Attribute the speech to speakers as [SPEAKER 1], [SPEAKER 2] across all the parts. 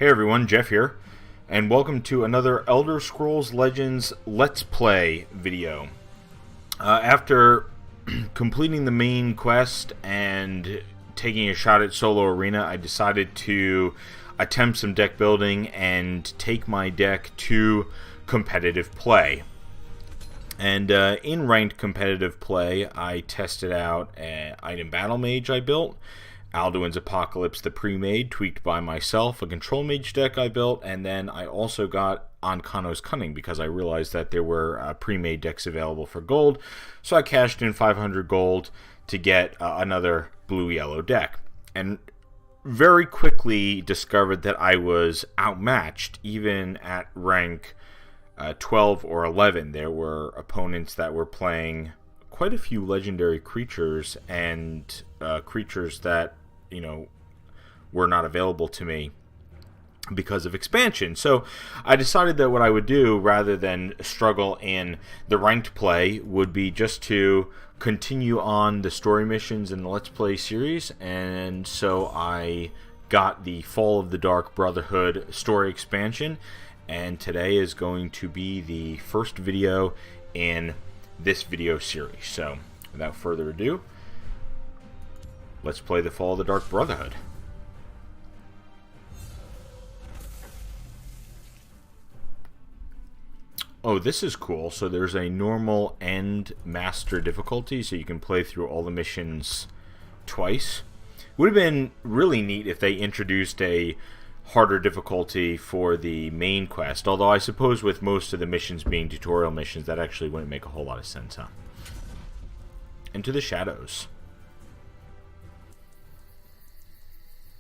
[SPEAKER 1] Hey everyone, Jeff here, and welcome to another Elder Scrolls Legends Let's Play video. After completing the main quest and taking a shot at Solo Arena, I decided to attempt some deck building and take my deck to competitive play. And in ranked competitive play, I tested out an item battle mage I built, Alduin's Apocalypse the pre-made, tweaked by myself, a control mage deck I built, and then I also got Ankano's Cunning because I realized that there were pre-made decks available for gold, so I cashed in 500 gold to get another blue-yellow deck. And very quickly discovered that I was outmatched, even at rank 12 or 11. There were opponents that were playing quite a few legendary creatures and creatures that, were not available to me because of expansion. So I decided that what I would do, rather than struggle in the ranked play, would be just to continue on the story missions in the Let's Play series. And so I got the Fall of the Dark Brotherhood story expansion, and today is going to be the first video in this video series. So without further ado, let's play the Fall of the Dark Brotherhood. Oh, this is cool. So there's a normal and master difficulty, so you can play through all the missions twice. Would have been really neat if they introduced a harder difficulty for the main quest, although I suppose with most of the missions being tutorial missions, that actually wouldn't make a whole lot of sense, huh? Into the shadows.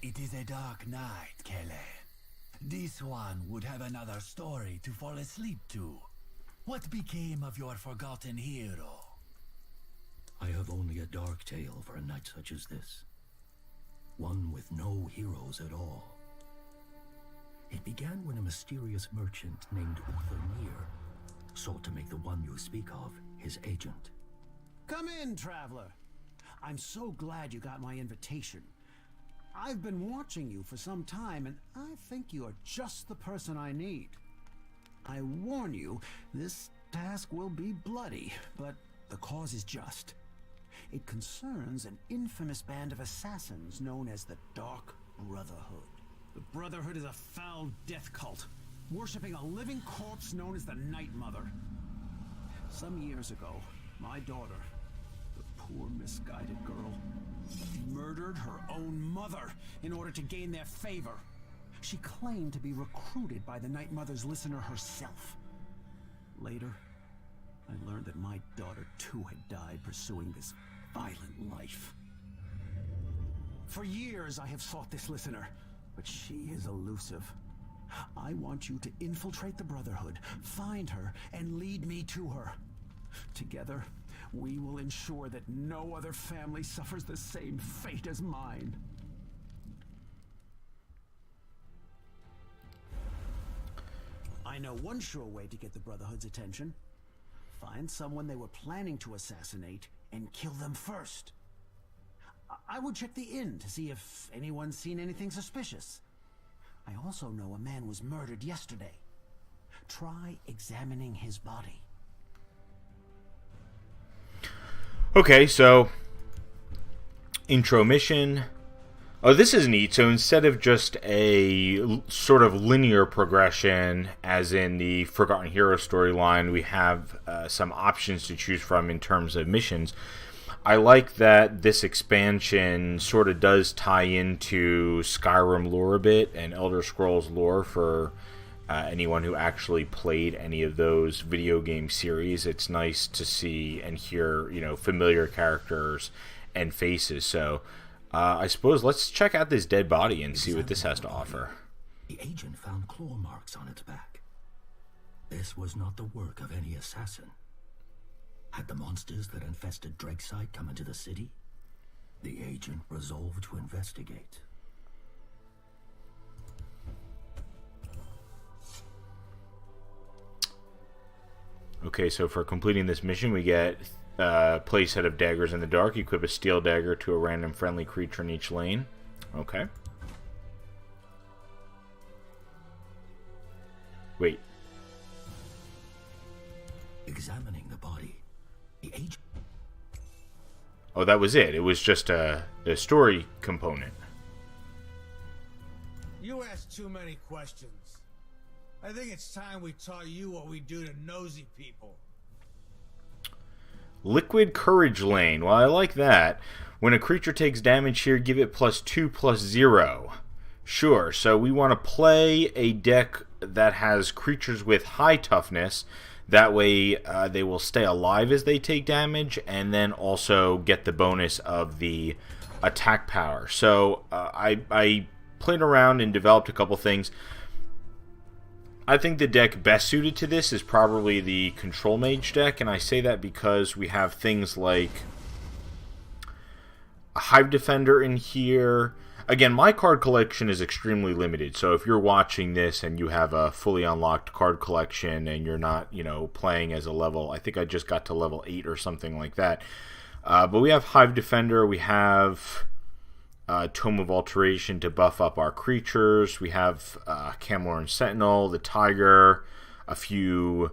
[SPEAKER 2] It is a dark night, Kele. This one would have another story to fall asleep to. What became of your forgotten hero?
[SPEAKER 3] I have only a dark tale for a night such as this. One with no heroes at all. It began when a mysterious merchant named Uther Mir sought to make the one you speak of his agent.
[SPEAKER 4] Come in, traveler. I'm so glad you got my invitation. I've been watching you for some time, and I think you are just the person I need. I warn you, this task will be bloody, but the cause is just. It concerns an infamous band of assassins known as the Dark Brotherhood. The Brotherhood is a foul death cult, worshipping a living corpse known as the Night Mother. Some years ago, my daughter, the poor misguided girl, murdered her own mother in order to gain their favor. She claimed to be recruited by the Night Mother's listener herself. Later, I learned that my daughter too had died pursuing this violent life. For years I have sought this listener, but she is elusive. I want you to infiltrate the Brotherhood, find her, and lead me to her. Together, we will ensure that no other family suffers the same fate as mine. I know one sure way to get the Brotherhood's attention. Find someone they were planning to assassinate and kill them first. I would check the inn to see if anyone's seen anything suspicious. I also know a man was murdered yesterday. Try examining his body.
[SPEAKER 1] Okay, so intro mission. Oh, this is neat. So instead of just a sort of linear progression, as in the Forgotten Hero storyline, we have some options to choose from in terms of missions. I like that this expansion sort of does tie into Skyrim lore a bit and Elder Scrolls lore for anyone who actually played any of those video game series. It's nice to see and hear, familiar characters and faces. So I suppose let's check out this dead body and see what this has to offer.
[SPEAKER 3] The agent found claw marks on its back. This was not the work of any assassin. Had the monsters that infested Drakeside come into the city? The agent resolved to investigate.
[SPEAKER 1] Okay, so for completing this mission, we get play a set of daggers in the dark. Equip a steel dagger to a random friendly creature in each lane. Okay. Wait.
[SPEAKER 3] Examining the body, the agent...
[SPEAKER 1] Oh, that was it. It was just a story component.
[SPEAKER 5] You ask too many questions. I think it's time we taught you what we do to nosy people.
[SPEAKER 1] Liquid Courage Lane. Well, I like that. When a creature takes damage here, give it +2/+0. Sure, so we want to play a deck that has creatures with high toughness. That way they will stay alive as they take damage, and then also get the bonus of the attack power. So I played around and developed a couple things. I think the deck best suited to this is probably the Control Mage deck, and I say that because we have things like a Hive Defender in here. Again, my card collection is extremely limited, so if you're watching this and you have a fully unlocked card collection and you're not, you know, playing as a level, I think I just got to level 8 or something like that. But we have Hive Defender, we have Tome of Alteration to buff up our creatures. We have Camelorn Sentinel, the Tiger, a few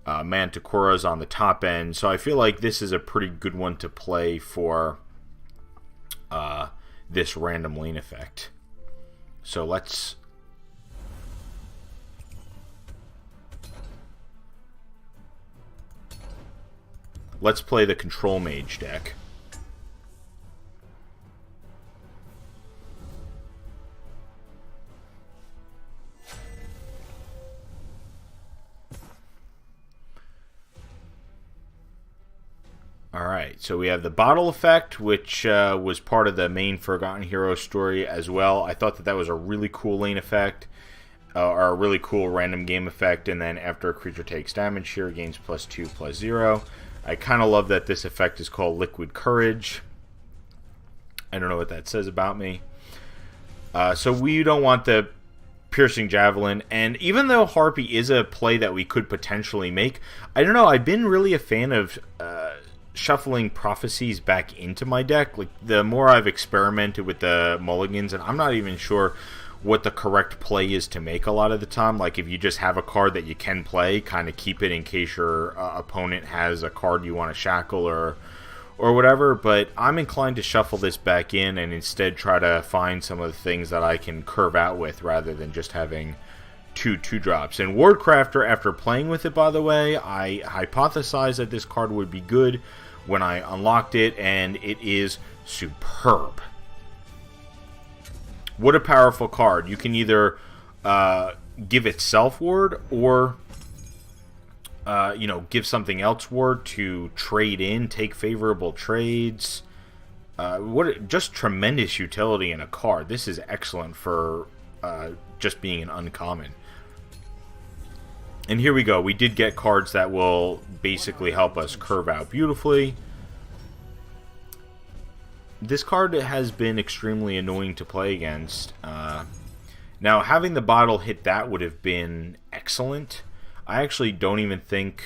[SPEAKER 1] Manticoras on the top end. So I feel like this is a pretty good one to play for this random lane effect. So let's play the Control Mage deck. Alright, so we have the Bottle Effect, which was part of the main Forgotten Heroes story as well. I thought that that was a really cool lane effect, or a really cool random game effect, and then after a creature takes damage here, it gains +2/+0. I kind of love that this effect is called Liquid Courage. I don't know what that says about me. So we don't want the Piercing Javelin, and even though Harpy is a play that we could potentially make, I don't know, I've been really a fan of shuffling Prophecies back into my deck. Like, the more I've experimented with the mulligans, and I'm not even sure what the correct play is to make a lot of the time. Like, if you just have a card that you can play, kind of keep it in case your opponent has a card you want to shackle or whatever. But I'm inclined to shuffle this back in and instead try to find some of the things that I can curve out with rather than just having two 2-drops. And Wardcrafter, after playing with it, by the way, I hypothesized that this card would be good when I unlocked it, and it is superb. What a powerful card. You can either give itself ward, or you know, give something else ward to trade in, take favorable trades. Just tremendous utility in a card. This is excellent for just being an uncommon. And here we go. We did get cards that will basically help us curve out beautifully. This card has been extremely annoying to play against. Now, having the bottle hit that would have been excellent. I actually don't even think...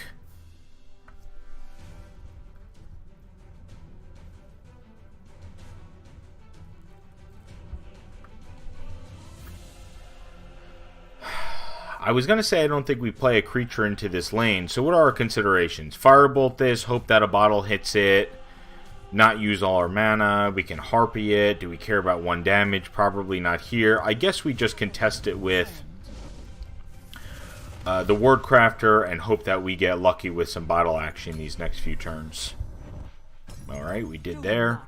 [SPEAKER 1] I was going to say I don't think we play a creature into this lane. So what are our considerations? Firebolt this, hope that a bottle hits it, not use all our mana. We can Harpy it. Do we care about 1 damage? Probably not here. I guess we just contest it with the Wardcrafter and hope that we get lucky with some bottle action these next few turns. Alright, we did there.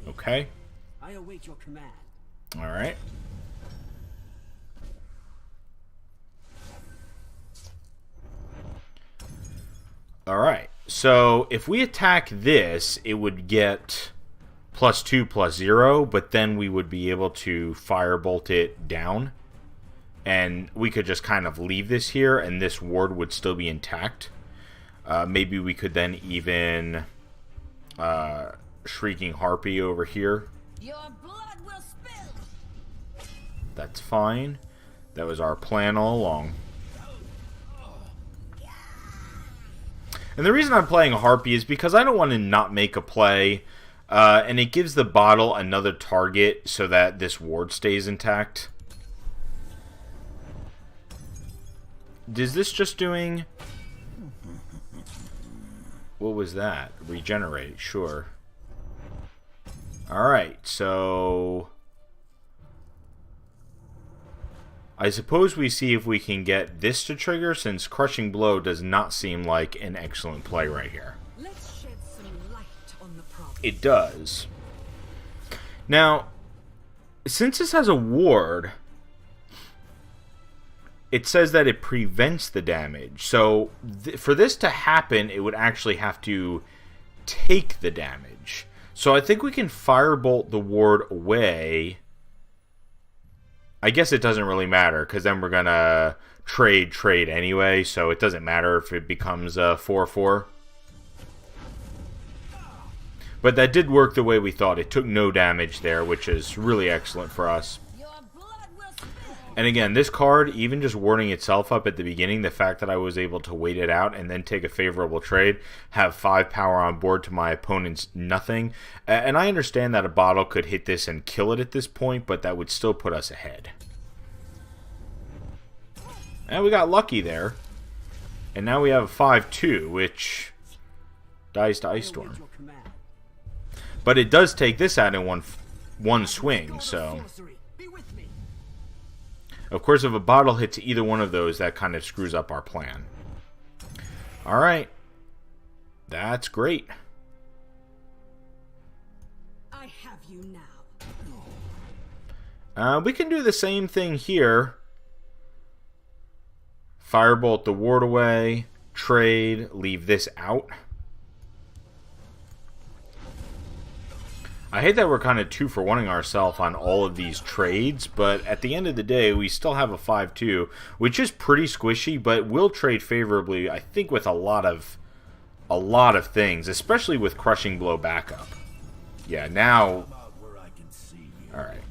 [SPEAKER 1] Okay.
[SPEAKER 6] I await your command.
[SPEAKER 1] Alright. Alright, so if we attack this, it would get +2/+0, but then we would be able to Firebolt it down. And we could just kind of leave this here, and this ward would still be intact. Maybe we could then even Shrieking Harpy over here.
[SPEAKER 6] Your blood will spill.
[SPEAKER 1] That's fine. That was our plan all along. And the reason I'm playing Harpy is because I don't want to not make a play, and it gives the bottle another target so that this ward stays intact. is this just doing... What was that? Regenerate, sure. Alright, so... I suppose we see if we can get this to trigger, since Crushing Blow does not seem like an excellent play right here.
[SPEAKER 6] Let's shed some light on the problem.
[SPEAKER 1] It does. Now, since this has a ward, it says that it prevents the damage. So, for this to happen, it would actually have to take the damage. So I think we can Firebolt the ward away. I guess it doesn't really matter, because then we're going to trade anyway, so it doesn't matter if it becomes a 4-4. But that did work the way we thought. It took no damage there, which is really excellent for us.
[SPEAKER 6] Your blood will spill.
[SPEAKER 1] And again, this card, even just warding itself up at the beginning, the fact that I was able to wait it out and then take a favorable trade, have 5 power on board to my opponent's nothing. And I understand that a bottle could hit this and kill it at this point, but that would still put us ahead. And we got lucky there. And now we have a 5-2, which dies to Ice Storm.
[SPEAKER 6] Your command.
[SPEAKER 1] But it does take this out in one swing, so...
[SPEAKER 6] Sorcery, be with me.
[SPEAKER 1] Of course, if a bottle hits either one of those, that kind of screws up our plan. Alright. That's great.
[SPEAKER 6] I have you now.
[SPEAKER 1] We can do the same thing here. Firebolt the ward away. Trade. Leave this out. I hate that we're kind of 2-for-1ing ourselves on all of these trades, but at the end of the day, we still have a 5-2, which is pretty squishy, but will trade favorably, I think, with a lot of things, especially with Crushing Blow backup. Yeah, now... Alright.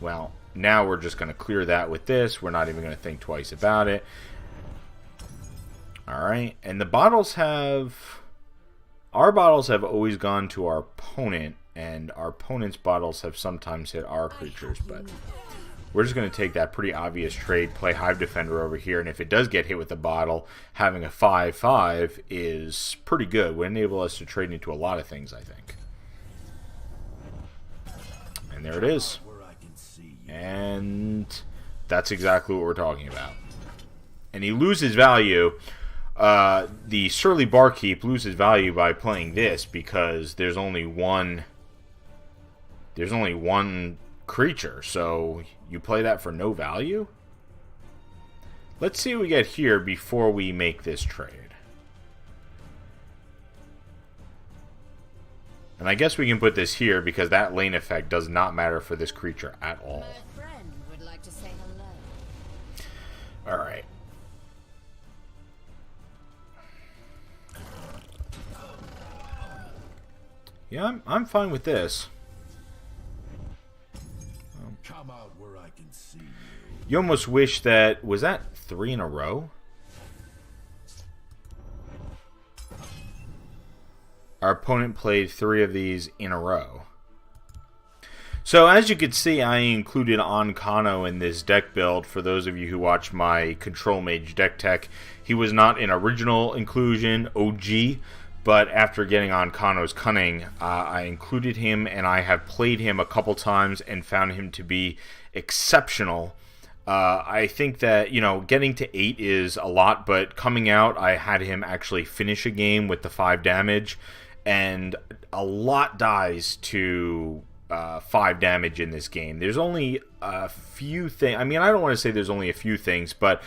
[SPEAKER 1] Well, now we're just going to clear that with this. We're not even going to think twice about it. Alright, and the bottles have... Our bottles have always gone to our opponent, and our opponent's bottles have sometimes hit our creatures, but we're just going to take that pretty obvious trade, play Hive Defender over here, and if it does get hit with a bottle, having a 5-5 is pretty good. Would enable us to trade into a lot of things, I think. And there it is. And that's exactly what we're talking about. And he loses value. The Surly Barkeep loses value by playing this because there's only one creature, so you play that for no value? Let's see what we get here before we make this trade. And I guess we can put this here because that lane effect does not matter for this creature at all.
[SPEAKER 6] My friend would like to say hello.
[SPEAKER 1] Alright. Yeah, I'm fine with this.
[SPEAKER 3] Come out where I can see you.
[SPEAKER 1] You almost wish that... Was that 3 in a row? Our opponent played 3 of these in a row. So as you can see, I included Onkano in this deck build. For those of you who watch my Control Mage deck tech, he was not an original inclusion, OG. But after getting Onkano's Cunning, I included him, and I have played him a couple times and found him to be exceptional. I think that, you know, getting to 8 is a lot, but coming out, I had him actually finish a game with the 5 damage, and a lot dies to 5 damage in this game. There's only a few things. I mean, I don't want to say there's only a few things, but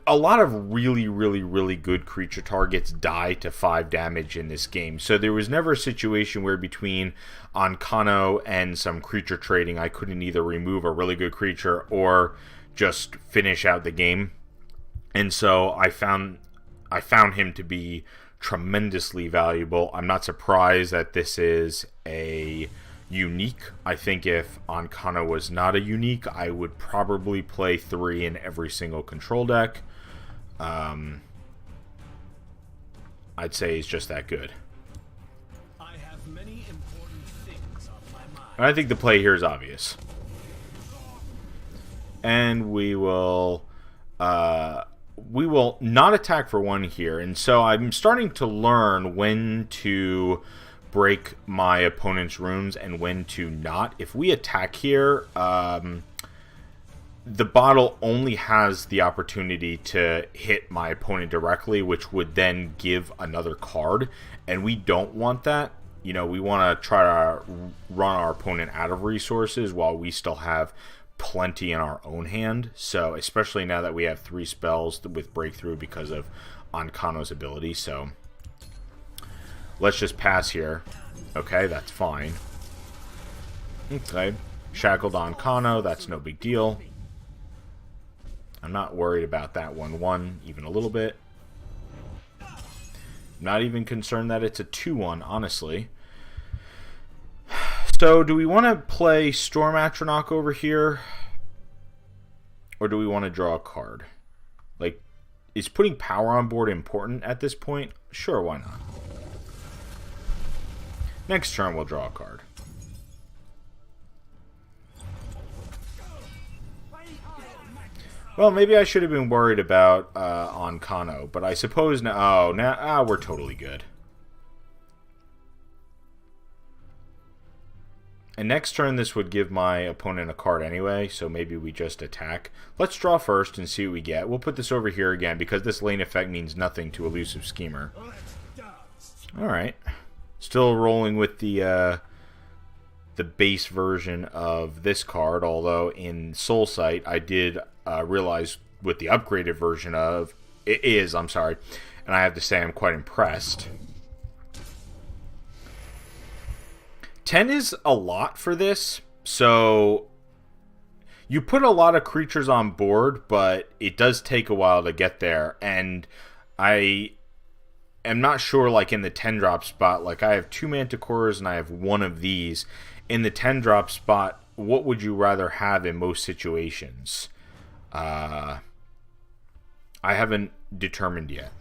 [SPEAKER 1] a lot of really good creature targets die to 5 damage in this game. So there was never a situation where between Onkano and some creature trading, I couldn't either remove a really good creature or just finish out the game. And so I found him to be tremendously valuable. I'm not surprised that this is a unique. I think if Onkano was not a unique, I would probably play 3 in every single control deck. I'd say he's just that good.
[SPEAKER 2] I have many important things on my mind.
[SPEAKER 1] And I think the play here is obvious. And we will we will not attack for 1 here, and so I'm starting to learn when to break my opponent's runes and when to not. If we attack here, the bottle only has the opportunity to hit my opponent directly, which would then give another card, and we don't want that. You know, we want to try to run our opponent out of resources while we still have plenty in our own hand. So, especially now that we have 3 spells with breakthrough because of Ankano's ability. So, let's just pass here. Okay, that's fine. Okay, shackled Ankano, that's no big deal. I'm not worried about that 1-1 even a little bit. Not even concerned that it's a 2-1, honestly. So, do we want to play Storm Atronach over here? Or do we want to draw a card? Like, is putting power on board important at this point? Sure, why not? Next turn, we'll draw a card. Well, maybe I should have been worried about Ankano, but I suppose now... Oh, now we're totally good. And next turn, this would give my opponent a card anyway, so maybe we just attack. Let's draw first and see what we get. We'll put this over here again, because this lane effect means nothing to Elusive Schemer. Alright. Still rolling with the base version of this card, although in Soul Sight, I did realize with the upgraded version of... I'm sorry. And I have to say I'm quite impressed. 10 is a lot for this, so you put a lot of creatures on board, but it does take a while to get there, and I am not sure, like in the 10-drop spot, like I have 2 Manticores and I have 1 of these. In the 10-drop spot, what would you rather have in most situations? I haven't determined yet.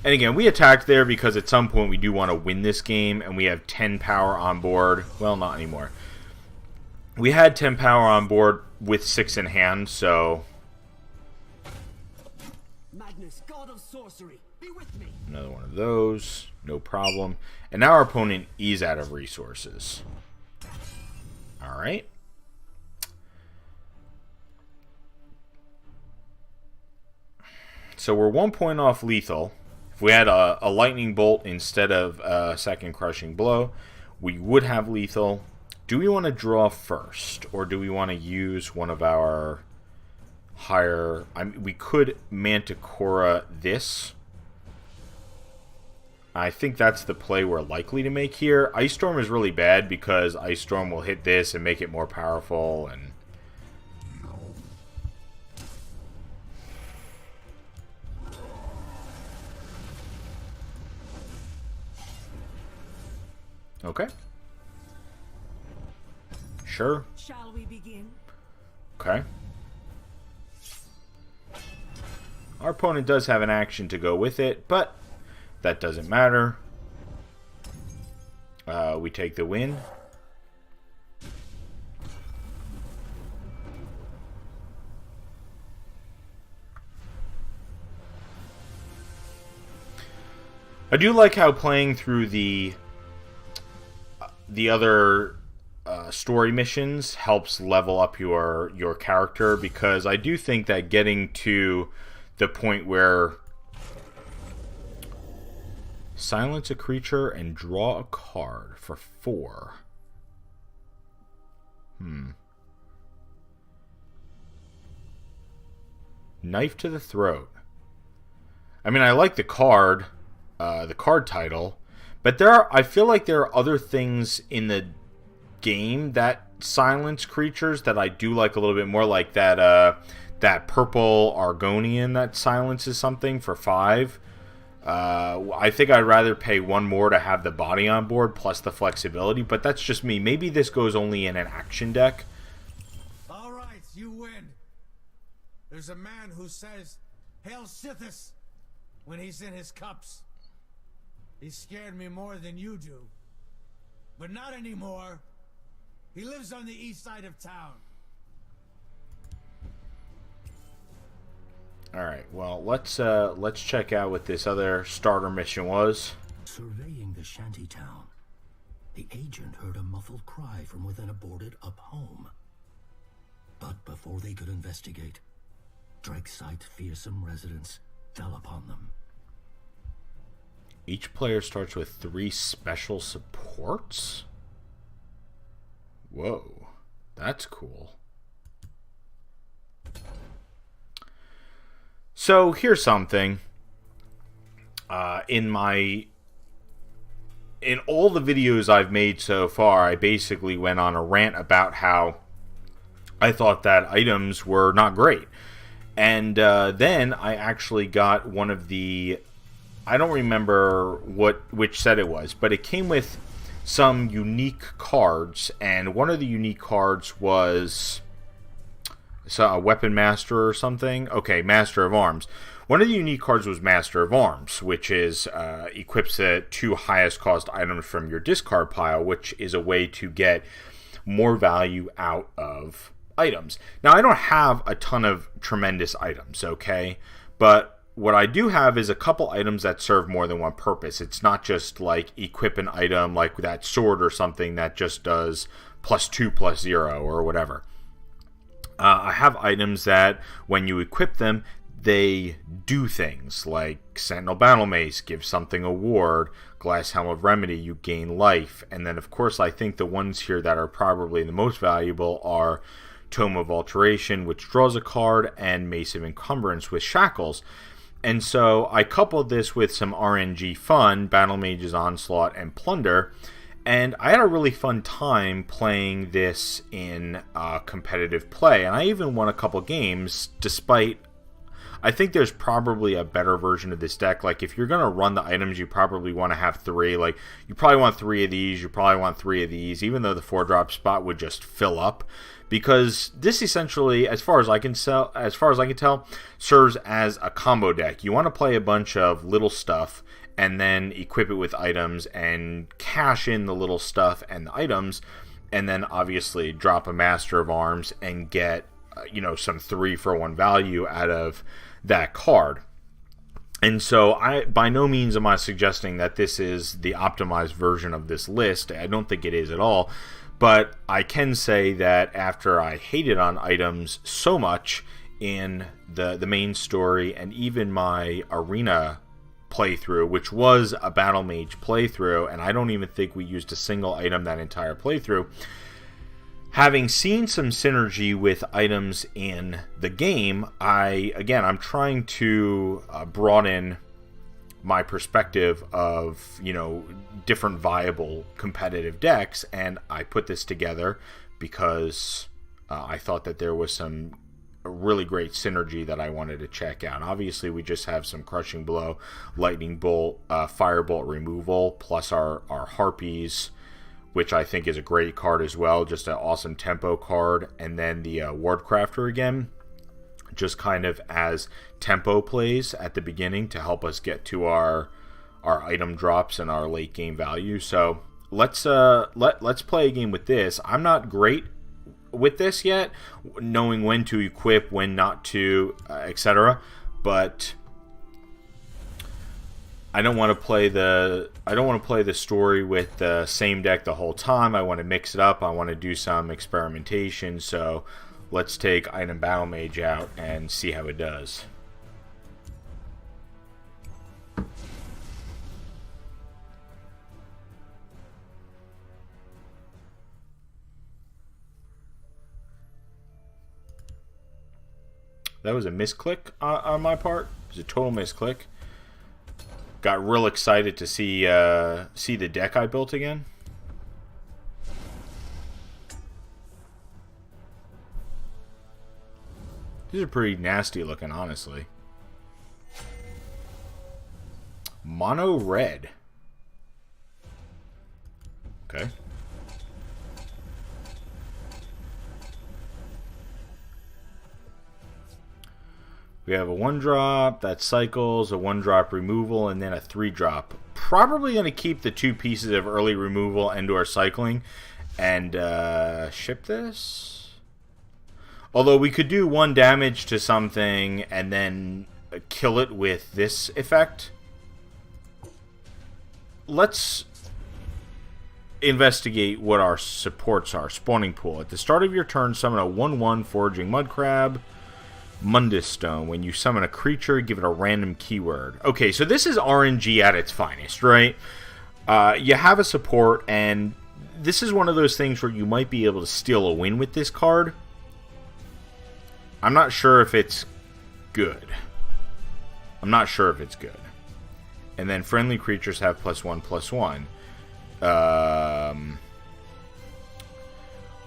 [SPEAKER 1] And again, we attacked there because at some point we do want to win this game, and we have 10 power on board. Well, not anymore. We had 10 power on board with 6 in hand, so...
[SPEAKER 2] Magnus, god of sorcery, be with me.
[SPEAKER 1] Another one of those, no problem. And now our opponent is out of resources. Alright. So we're 1 point off lethal. If we had a lightning bolt instead of a second crushing blow, we would have lethal. Do we want to draw first, or do we want to use one of our higher... we could Manticora this. I think that's the play we're likely to make here. Ice Storm is really bad because Ice Storm will hit this and make it more powerful, and... Okay. Sure.
[SPEAKER 6] Shall we begin?
[SPEAKER 1] Okay. Our opponent does have an action to go with it, but that doesn't matter. We take the win. I do like how playing through the other story missions helps level up your character, because I do think that getting to the point where silence a creature and draw a card for 4. Knife to the throat. I mean, I like the card title, but I feel like there are other things in the game that silence creatures that I do like a little bit more, like that purple Argonian that silences something for 5. I think I'd rather pay 1 more to have the body on board plus the flexibility, but that's just me. Maybe this goes only in an action deck.
[SPEAKER 5] Alright, you win. There's a man who says, "Hail Sithis," when he's in his cups. He scared me more than you do. But not anymore. He lives on the east side of town.
[SPEAKER 1] All right. Well, let's check out what this other starter mission was.
[SPEAKER 3] Surveying the shanty town, the agent heard a muffled cry from within a boarded-up home. But before they could investigate, Drakesite's fearsome residents fell upon them.
[SPEAKER 1] Each player starts with 3 special supports? Whoa, that's cool. So here's something. In all the videos I've made so far, I basically went on a rant about how I thought that items were not great. And then I actually got one of the... I don't remember which set it was, but it came with some unique cards, and one of the unique cards was a weapon master or something. Okay, Master of Arms. One of the unique cards was Master of Arms, which is equips the 2 highest cost items from your discard pile, which is a way to get more value out of items. Now, I don't have a ton of tremendous items, okay? But what I do have is a couple items that serve more than one purpose. It's not just like equip an item like that sword or something that just does +2/+0 or whatever. I have items that when you equip them, they do things like Sentinel Battle Mace, give something a ward, Glass Helm of Remedy, you gain life. And then of course I think the ones here that are probably the most valuable are Tome of Alteration, which draws a card, and Mace of Encumbrance with Shackles. And so I coupled this with some RNG fun, Battle Mage's Onslaught and Plunder, and I had a really fun time playing this in competitive play. And I even won a couple games, despite... I think there's probably a better version of this deck. Like, if you're going to run the items, you probably want to have 3. Like, you probably want 3 of these, you probably want 3 of these, even though the 4-drop spot would just fill up. Because this essentially, as far as I can tell, serves as a combo deck. You want to play a bunch of little stuff and then equip it with items and cash in the little stuff and the items, and then obviously drop a Master of Arms and get some 3-for-1 value out of that card. And so I by no means am I suggesting that this is the optimized version of this list. I don't think it is at all. But I can say that after I hated on items so much in the main story and even my arena playthrough, which was a Battle Mage playthrough, and I don't even think we used a single item that entire playthrough, having seen some synergy with items in the game, I'm trying to broaden my perspective of, different viable competitive decks, and I put this together because I thought that there was some really great synergy that I wanted to check out. Obviously, we just have some Crushing Blow, Lightning Bolt, Firebolt removal, plus our Harpies, which I think is a great card as well, just an awesome tempo card, and then the Wardcrafter again, just kind of as tempo plays at the beginning to help us get to our item drops and our late game value. So let's play a game with this. I'm not great with this yet, knowing when to equip, when not to, etc. But I don't want to play the story with the same deck the whole time. I want to mix it up. I want to do some experimentation. So let's take Item Battle Mage out and see how it does. That was a misclick on my part. It was a total misclick. Got real excited to see the deck I built again. These are pretty nasty looking, honestly. Mono red. Okay. We have a 1-drop that cycles, a 1-drop removal, and then a 3-drop. Probably going to keep the 2 pieces of early removal and or cycling, and ship this. Although we could do 1 damage to something and then kill it with this effect. Let's investigate what our supports are. Spawning pool. At the start of your turn, summon a 1/1 foraging mud crab. Mundus Stone. When you summon a creature, give it a random keyword. Okay, so this is RNG at its finest, right? You have a support, and this is one of those things where you might be able to steal a win with this card. I'm not sure if it's good. And then friendly creatures have +1/+1.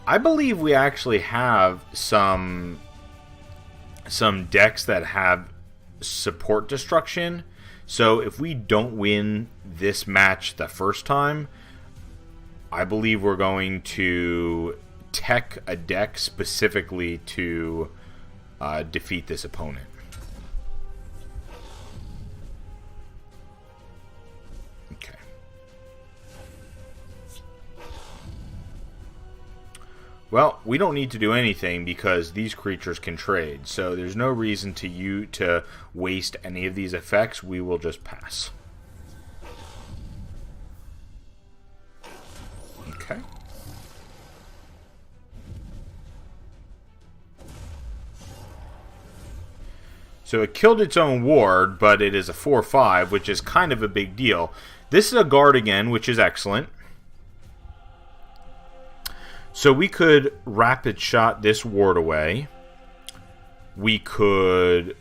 [SPEAKER 1] I believe we actually have some decks that have support destruction. So if we don't win this match the first time, I believe we're going to tech a deck specifically to defeat this opponent. Okay. Well, we don't need to do anything because these creatures can trade, so there's no reason to waste any of these effects. We will just pass. Okay. So it killed its own ward, but it is a 4/5, which is kind of a big deal. This is a guard again, which is excellent. So we could rapid shot this ward away. We could...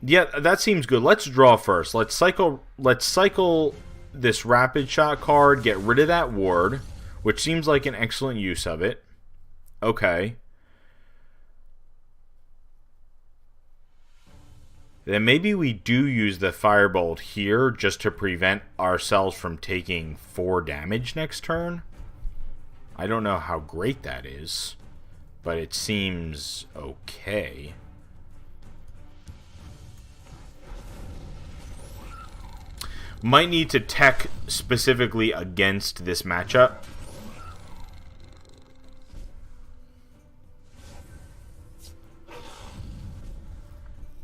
[SPEAKER 1] Yeah, that seems good. Let's draw first. Let's cycle this rapid shot card, get rid of that ward, which seems like an excellent use of it. Okay. Then maybe we do use the firebolt here just to prevent ourselves from taking 4 damage next turn. I don't know how great that is, but it seems okay. Might need to tech specifically against this matchup.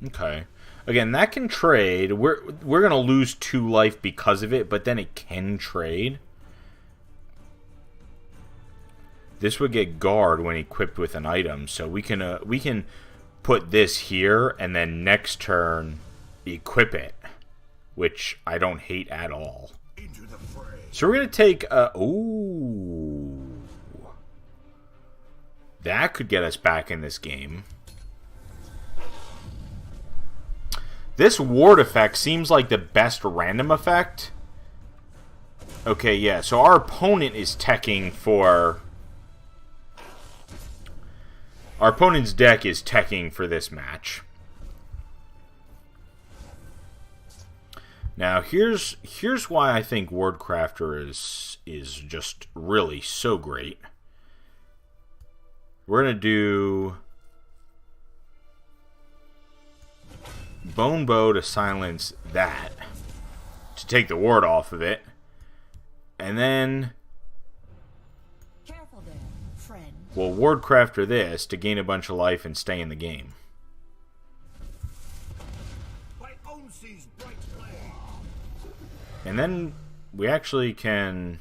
[SPEAKER 1] Okay. Again, that can trade. We're going to lose 2 life because of it, but then it can trade. This would get guard when equipped with an item, so we can put this here and then next turn equip it, which I don't hate at all. So we're going to take ooh. That could get us back in this game. This ward effect seems like the best random effect. Okay, yeah, so our opponent is teching for... Our opponent's deck is teching for this match. Now, here's why I think Wardcrafter is just really so great. We're going to do... Bone Bow to silence that, to take the ward off of it, and then
[SPEAKER 6] Careful there, friend.
[SPEAKER 1] we'll Wardcrafter this to gain a bunch of life and stay in the game. And then we actually can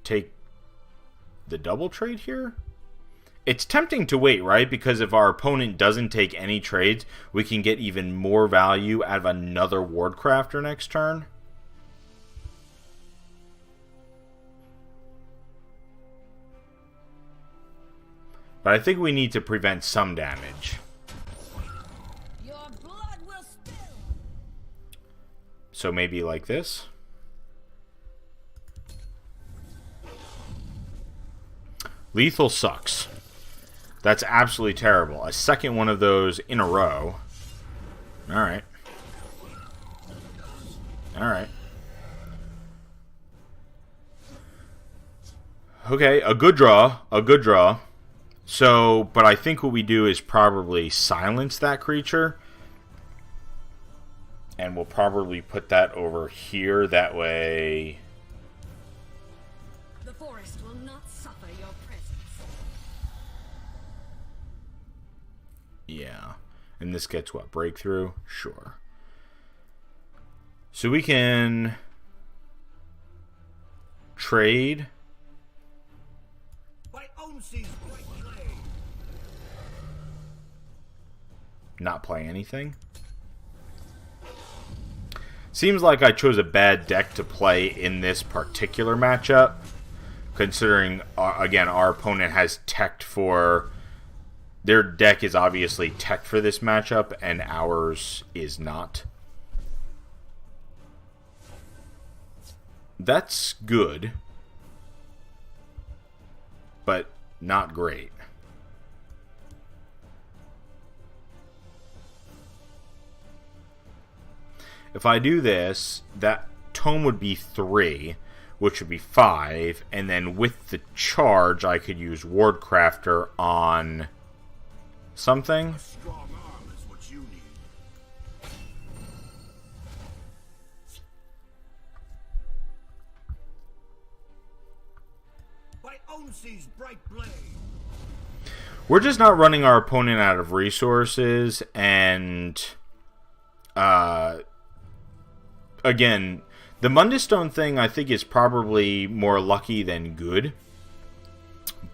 [SPEAKER 1] take the double trade here. It's tempting to wait, right? Because if our opponent doesn't take any trades, we can get even more value out of another Wardcrafter next turn. But I think we need to prevent some damage.
[SPEAKER 6] Your blood will spill.
[SPEAKER 1] So maybe like this. Lethal sucks. That's absolutely terrible. A second one of those in a row. Alright. Alright. Okay, a good draw. A good draw. So, but I think what we do is probably silence that creature. And we'll probably put that over here. That way...
[SPEAKER 6] The forest will not suffer your presence.
[SPEAKER 1] Yeah. And this gets what? Breakthrough? Sure. So we can... trade. Not play anything. Seems like I chose a bad deck to play in this particular matchup, considering, again, our opponent has teched for... Their deck is obviously teched for this matchup, and ours is not. That's good, but not great. If I do this, that tome would be 3, which would be 5, and then with the charge, I could use Wardcrafter on something.
[SPEAKER 7] Strong arm is what you need. By Onsee's bright blade.
[SPEAKER 1] We're just not running our opponent out of resources, and again, the Mundistone thing I think is probably more lucky than good.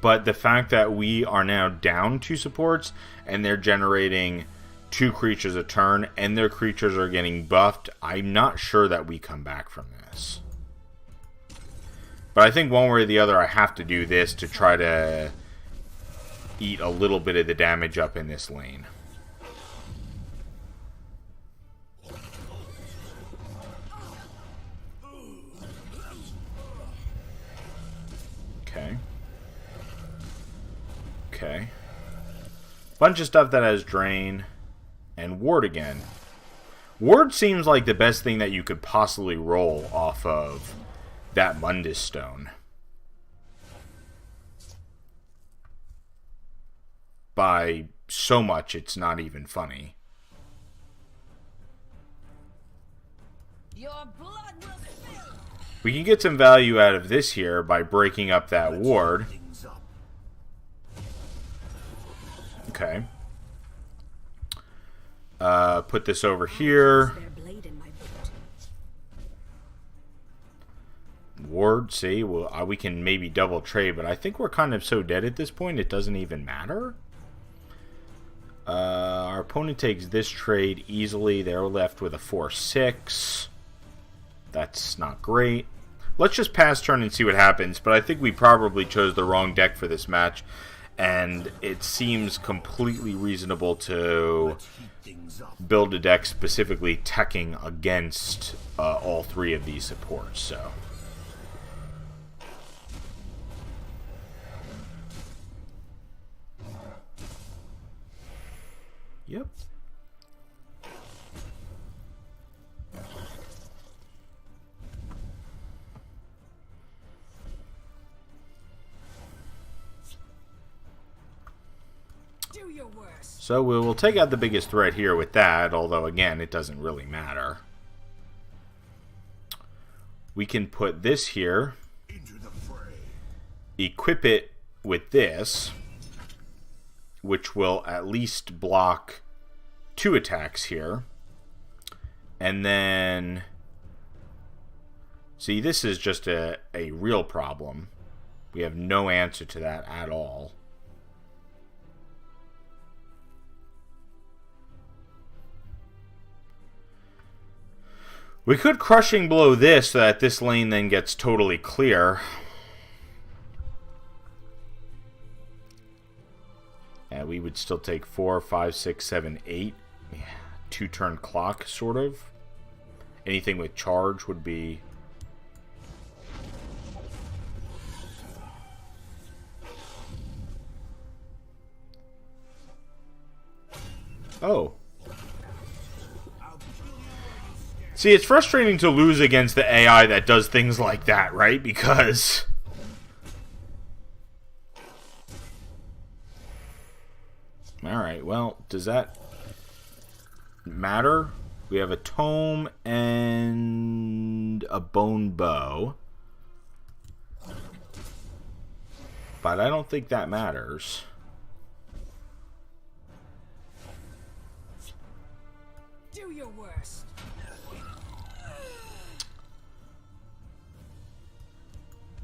[SPEAKER 1] But the fact that we are now down 2 supports and they're generating 2 creatures a turn and their creatures are getting buffed, I'm not sure that we come back from this. But I think one way or the other I have to do this to try to eat a little bit of the damage up in this lane. Okay. Okay. Bunch of stuff that has Drain. And Ward again. Ward seems like the best thing that you could possibly roll off of that Mundus Stone. By so much, it's not even funny.
[SPEAKER 6] Your blood will spill.
[SPEAKER 1] We can get some value out of this here by breaking up that ward. Okay. Put this over here. Ward, see, well, we can maybe double trade, but I think we're kind of so dead at this point it doesn't even matter. Our opponent takes this trade easily. They're left with a 4-6. That's not great. Let's just pass turn and see what happens, but I think we probably chose the wrong deck for this match, and it seems completely reasonable to build a deck specifically teching against all 3 of these supports, so... Yep.
[SPEAKER 6] Do your worst.
[SPEAKER 1] So we'll take out the biggest threat here with that, although again, it doesn't really matter. We can put this here, equip it with this, which will at least block 2 attacks here. And then... See, this is just a real problem. We have no answer to that at all. We could Crushing Blow this so that this lane then gets totally clear. And we would still take 4, 5, 6, 7, 8. Yeah, 2-turn clock, sort of. Anything with charge would be... Oh. See, it's frustrating to lose against the AI that does things like that, right? Because... well, does that matter? We have a tome and a bone bow. But I don't think that matters.
[SPEAKER 6] Do your worst.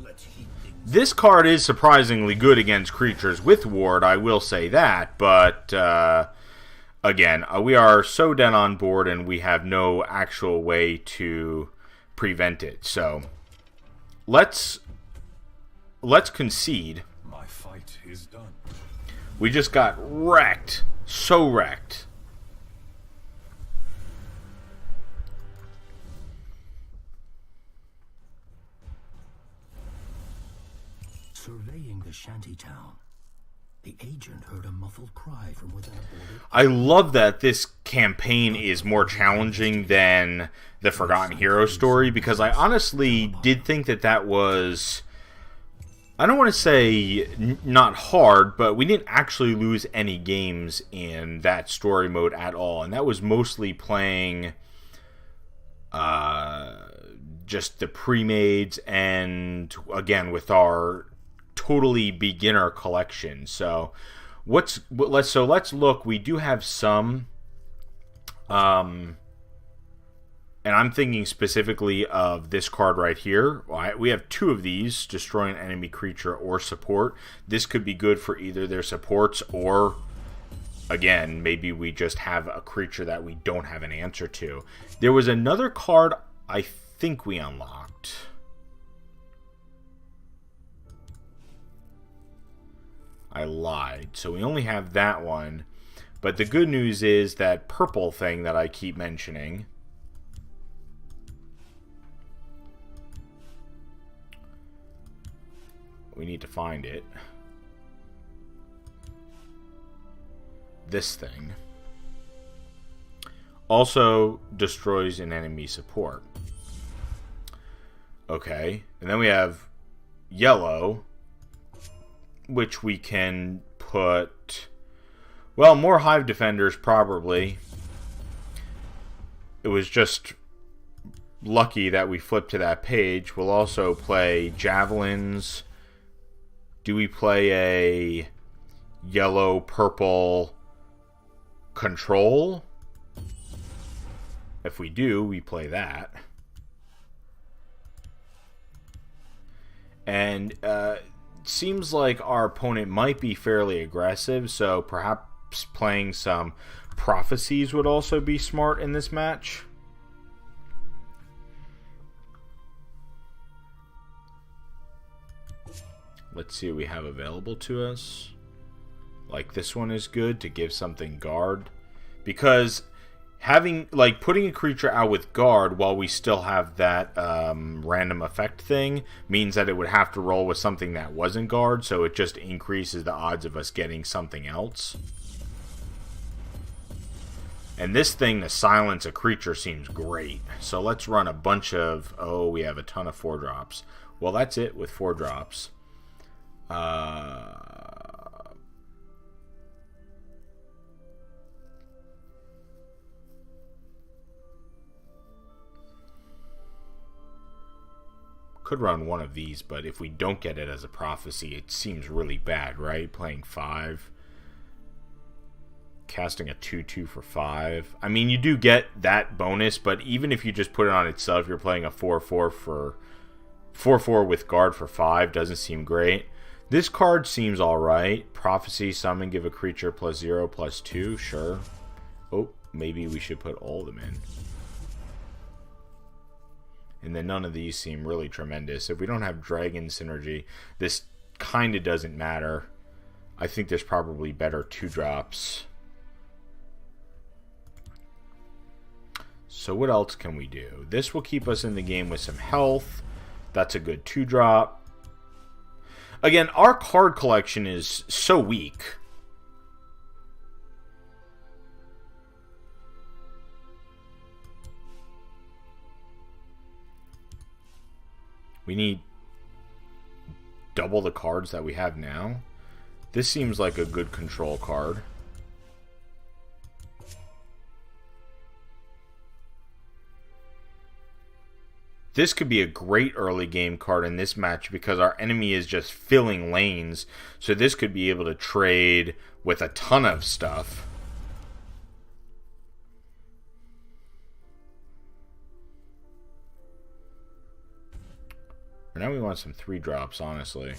[SPEAKER 7] Let's heat things.
[SPEAKER 1] This card is surprisingly good against creatures with ward, I will say that, but again, we are so dead on board and we have no actual way to prevent it. So let's concede.
[SPEAKER 8] My fight is done.
[SPEAKER 1] We just got wrecked. So wrecked.
[SPEAKER 3] Surveying the shanty town, the agent heard a muffled cry from within a boarded.
[SPEAKER 1] I love that this campaign is more challenging than the Forgotten Hero story, because I honestly did think that that was, I don't want to say not hard, but we didn't actually lose any games in that story mode at all, and that was mostly playing just the pre-mades and, again, with our totally beginner collection. So let's look. We do have some and I'm thinking specifically of this card right here. We have two of these: destroy an enemy creature or support. This could be good for either their supports, or again, maybe we just have a creature that we don't have an answer to. There was another card I think we unlocked. I lied. So we only have that one. But the good news is that purple thing that I keep mentioning. We need to find it. This thing also destroys an enemy support. Okay. And then we have yellow, which we can put, well, more hive defenders probably. It was just lucky that we flipped to that page. We'll also play javelins. Do we play a yellow purple control? If we do, we play that. And seems like our opponent might be fairly aggressive, so perhaps playing some prophecies would also be smart in this match. Let's see what we have available to us. Like, this one is good to give something guard, because having, like, putting a creature out with guard while we still have that random effect thing means that it would have to roll with something that wasn't guard, so it just increases the odds of us getting something else. And this thing to silence a creature seems great. So let's run a bunch of, oh, we have a ton of 4-drops. Well, that's it with 4-drops. Could run one of these, but if we don't get it as a prophecy, it seems really bad, right? Playing 5. Casting a 2/2 for 5. I mean, you do get that bonus, but even if you just put it on itself, you're playing a 4/4 for 4/4 with guard for 5. Doesn't seem great. This card seems alright. Prophecy, summon, give a creature +0/+2. Sure. Oh, maybe we should put all of them in. And then none of these seem really tremendous. If we don't have dragon synergy, this kind of doesn't matter. I think there's probably better 2-drops. So what else can we do? This will keep us in the game with some health. That's a good 2-drop. Again, our card collection is so weak. We need double the cards that we have now. This seems like a good control card. This could be a great early game card in this match because our enemy is just filling lanes. So this could be able to trade with a ton of stuff. Now we want some 3-drops, honestly.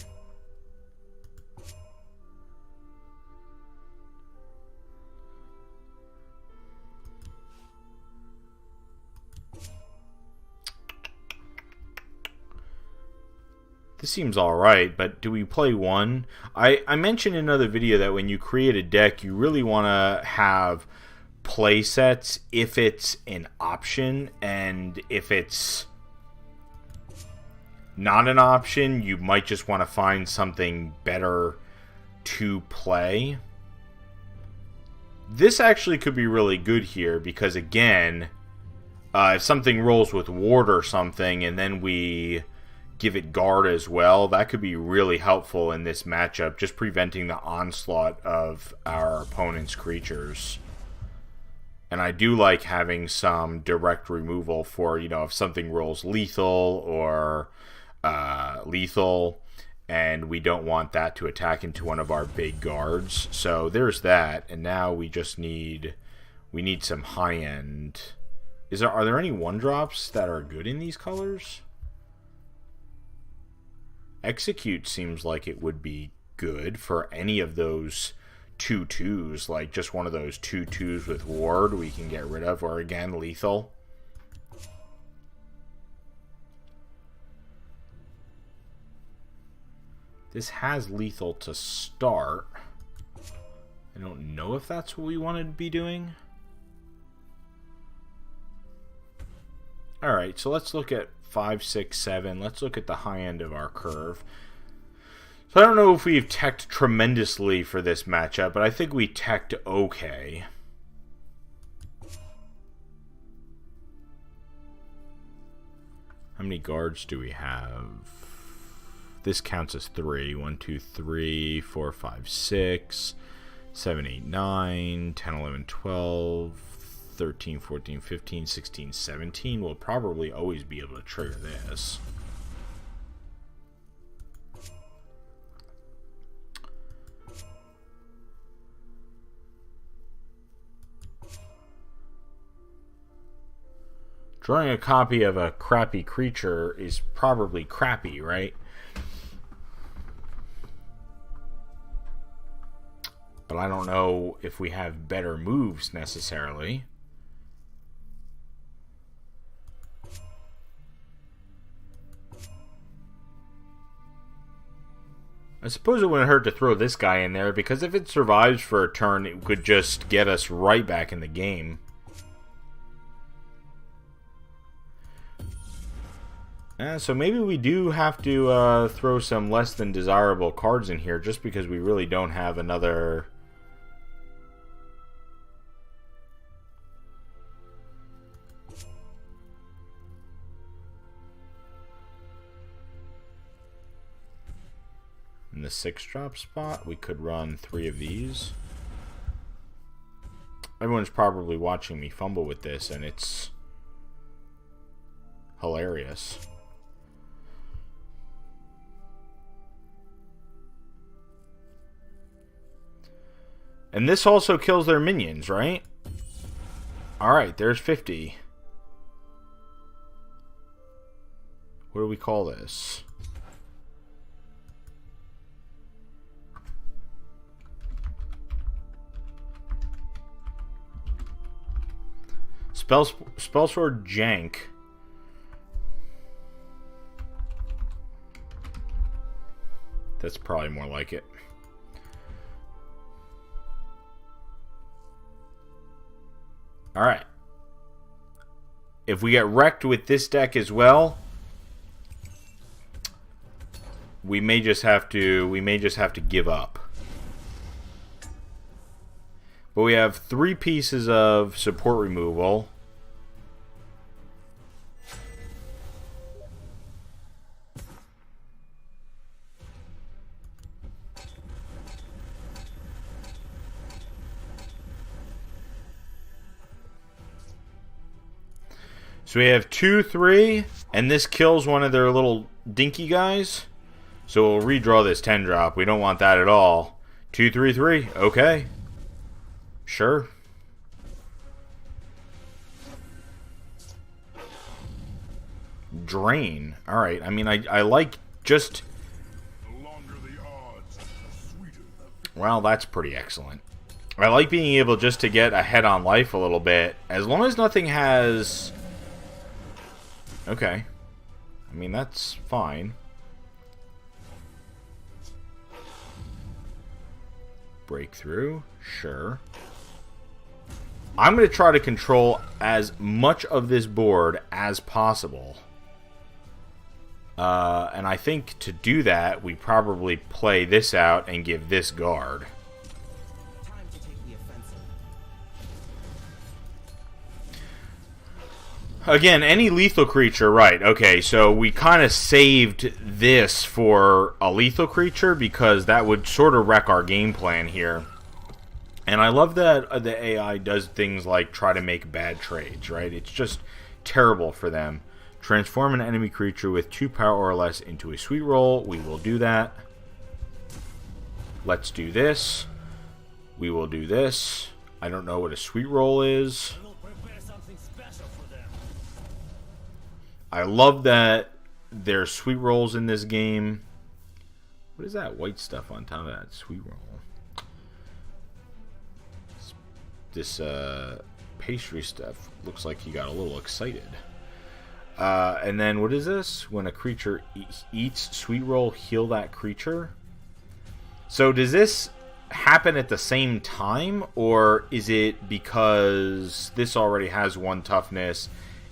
[SPEAKER 1] This seems alright, but do we play one? I mentioned in another video that when you create a deck, you really want to have play sets if it's an option, and if it's not an option, you might just want to find something better to play. This actually could be really good here because, again, if something rolls with ward or something and then we give it guard as well, that could be really helpful in this matchup, just preventing the onslaught of our opponent's creatures. And I do like having some direct removal for, you know, if something rolls lethal or lethal, and we don't want that to attack into one of our big guards. So there's that, and now we just need some high end. Are there any 1-drops that are good in these colors? Execute seems like it would be good for any of those 2/2s, like just one of those 2/2s with ward we can get rid of, or again lethal. This has lethal to start. I don't know if that's what we wanted to be doing. Alright, so let's look at 5, 6, 7. Let's look at the high end of our curve. So I don't know if we've teched tremendously for this matchup, but I think we teched okay. How many guards do we have? This counts as 3. 1, 2, 3, 4, 5, 6, 7, 8, 9, 10, 11, 12, 13, 14, 15, 16, 17. We'll probably always be able to trigger this. Drawing a copy of a crappy creature is probably crappy, right? But I don't know if we have better moves necessarily. I suppose it wouldn't hurt to throw this guy in there, because if it survives for a turn, it could just get us right back in the game. So maybe we do have to throw some less than desirable cards in here, just because we really don't have another... In the 6-drop spot, we could run 3 of these. Everyone's probably watching me fumble with this, and it's hilarious. And this also kills their minions, right? Alright, there's 50. What do we call this? Spellsword Jank. That's probably more like it. Alright. If we get wrecked with this deck as well, we may just have to give up. But we have 3 pieces of support removal. So we have 2, 3, And this kills one of their little dinky guys. So we'll redraw this 10-drop. We don't want that at all. 2, 3, 3. Okay. Sure. Drain. Alright. I mean, I like just... Well, that's pretty excellent. I like being able just to get ahead on life a little bit. As long as nothing has... Okay. I mean, that's fine. Breakthrough. Sure. I'm going to try to control as much of this board as possible. And I think to do that, we probably play this out and give this guard.
[SPEAKER 8] Time to take the offensive.
[SPEAKER 1] Again, any lethal creature, right. Okay, so we kind of saved this for a lethal creature because that would sort of wreck our game plan here. And I love that the AI does things like try to make bad trades, right? It's just terrible for them. Transform an enemy creature with 2 power or less into a sweet roll. We will do that. Let's do this. We will do this. I don't know what a sweet roll is. I love that there's sweet rolls in this game. What is that white stuff on top of that sweet roll? This pastry stuff looks like he got a little excited. And then what is this? When a creature eats sweet roll, heal that creature. So does this happen at the same time, or is it because this already has 1 toughness,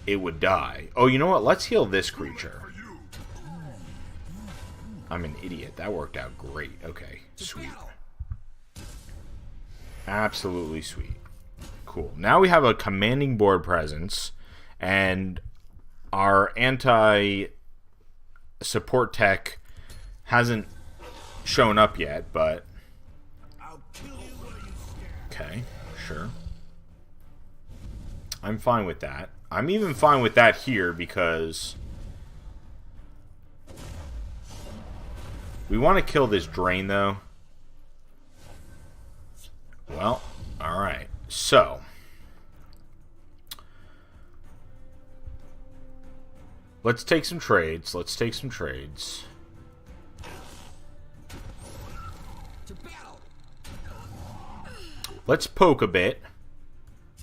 [SPEAKER 1] it would die? Oh, you know what? Let's heal this creature. I'm an idiot. That worked out great. Okay, sweet. Absolutely sweet. Cool. Now we have a commanding board presence, and our anti-support tech hasn't shown up yet, but... Okay, sure. I'm fine with that. I'm even fine with that here because... we want to kill this drain, though. Well, alright. So... let's take some trades. Let's take some trades. Let's poke a bit.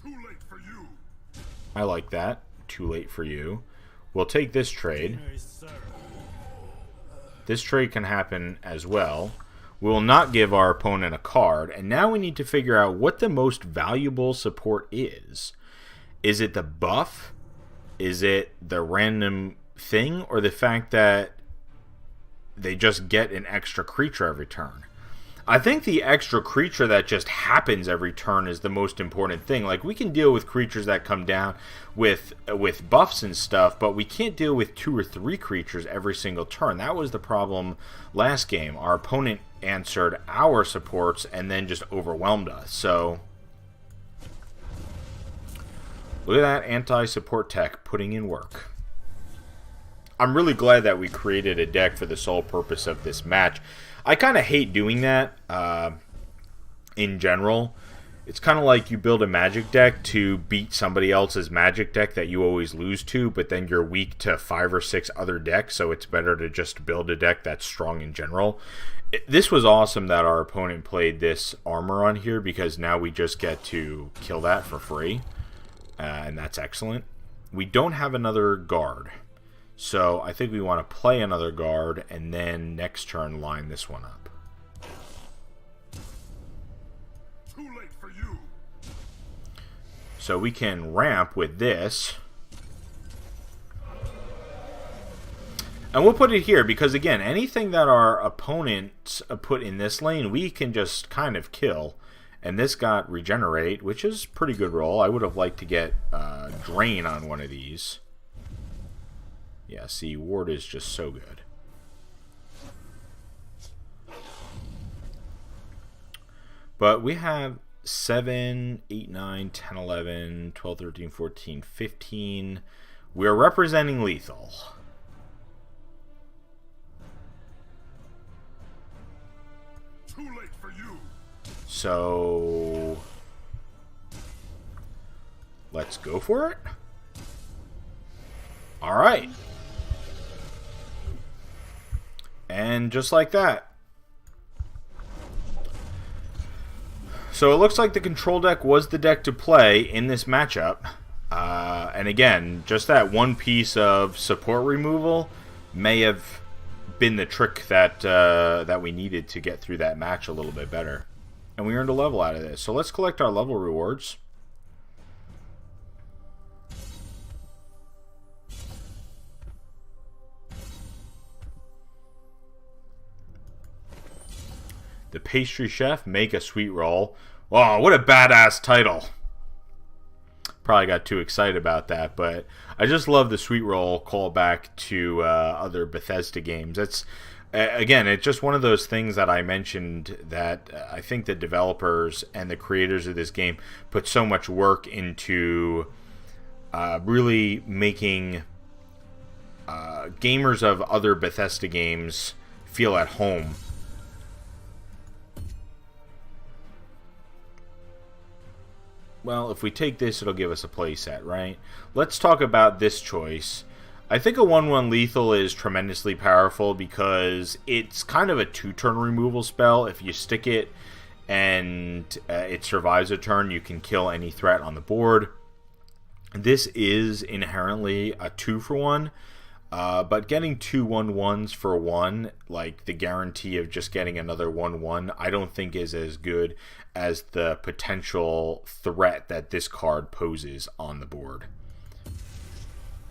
[SPEAKER 7] Too late for you.
[SPEAKER 1] I like that. Too late for you. We'll take this trade. This trade can happen as well. We will not give our opponent a card. And now we need to figure out what the most valuable support is. Is it the buff? Is it the random thing, or the fact that they just get an extra creature every turn? I think the extra creature that just happens every turn is the most important thing. Like, we can deal with creatures that come down with buffs and stuff, but we can't deal with 2 or 3 creatures every single turn. That was the problem last game. Our opponent answered our supports and then just overwhelmed us. So look at that anti-support tech putting in work. I'm really glad that we created a deck for the sole purpose of this match. I kind of hate doing that in general. It's kind of like you build a magic deck to beat somebody else's magic deck that you always lose to, but then you're weak to 5 or 6 other decks, so it's better to just build a deck that's strong in general. This was awesome that our opponent played this armor on here, because now we just get to kill that for free. And that's excellent. We don't have another guard, so I think we want to play another guard and then next turn line this one up.
[SPEAKER 7] Too late for you.
[SPEAKER 1] So we can ramp with this. And we'll put it here because, again, anything that our opponents put in this lane, we can just kind of kill. And this got regenerate, which is pretty good roll. I would have liked to get drain on one of these. Yeah, see, ward is just so good. But we have 7, 8, 9, 10, 11, 12, 13, 14, 15. We are representing lethal.
[SPEAKER 7] Too late for you.
[SPEAKER 1] So let's go for it. All right. And just like that. So it looks like the control deck was the deck to play in this matchup. And again, just that one piece of support removal may have been the trick that that we needed to get through that match a little bit better. And we earned a level out of this. So let's collect our level rewards. The Pastry Chef, Make a Sweet Roll. Wow, what a badass title. Probably got too excited about that, but I just love the Sweet Roll callback to other Bethesda games. It's, again, it's just one of those things that I mentioned that I think the developers and the creators of this game put so much work into really making gamers of other Bethesda games feel at home. Well, if we take this, it'll give us a playset, right? Let's talk about this choice. I think a 1/1 lethal is tremendously powerful because it's kind of a 2-turn removal spell. If you stick it and it survives a turn, you can kill any threat on the board. This is inherently a 2-for-1, but getting 2 1/1s for 1, like the guarantee of just getting another 1/1, I don't think is as good as the potential threat that this card poses on the board.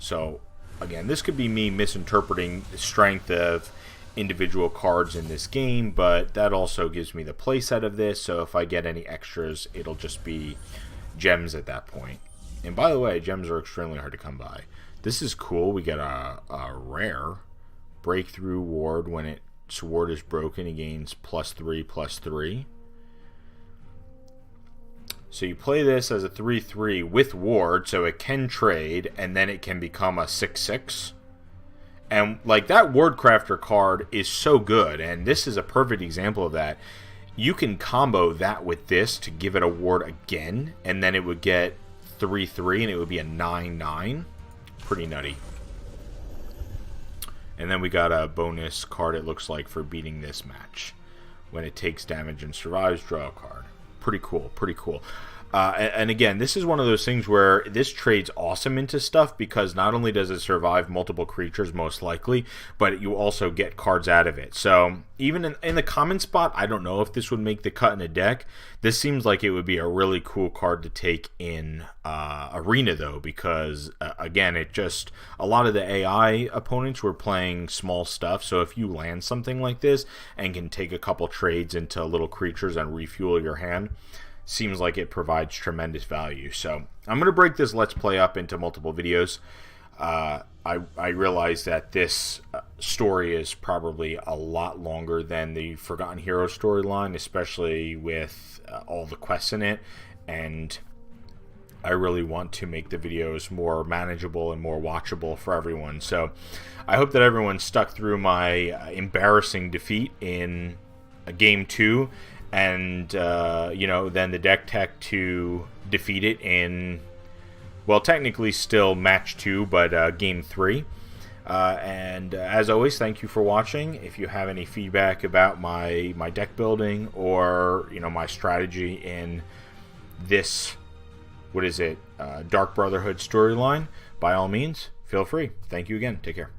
[SPEAKER 1] So, again, this could be me misinterpreting the strength of individual cards in this game, but that also gives me the playset of this, so if I get any extras, it'll just be gems at that point. And by the way, gems are extremely hard to come by. This is cool. We get a rare breakthrough ward. When its ward is broken, it gains +3/+3. So you play this as a 3/3 with ward, so it can trade, and then it can become a 6/6. And like that Ward Crafter card is so good, and this is a perfect example of that. You can combo that with this to give it a ward again, and then it would get 3/3, and it would be a 9/9. Pretty nutty. And then we got a bonus card, it looks like, for beating this match. When it takes damage and survives, draw a card. Pretty cool, pretty cool. And again, this is one of those things where this trades awesome into stuff because not only does it survive multiple creatures most likely, but you also get cards out of it. So even in the common spot, I don't know if this would make the cut in a deck. This seems like it would be a really cool card to take in Arena though, because again, it just, a lot of the AI opponents were playing small stuff. So if you land something like this and can take a couple trades into little creatures and refuel your hand, seems like it provides tremendous value. So I'm going to break this Let's Play up into multiple videos. I realize that this story is probably a lot longer than the Forgotten Hero storyline, especially with all the quests in it, and I really want to make the videos more manageable and more watchable for everyone. So I hope that everyone stuck through my embarrassing defeat in Game 2, and you know, then the deck tech to defeat it in, well, technically still match 2, but Game 3. And as always, thank you for watching. If you have any feedback about my deck building or, you know, my strategy in this, what is it, Dark Brotherhood storyline, by all means, feel free. Thank you again. Take care.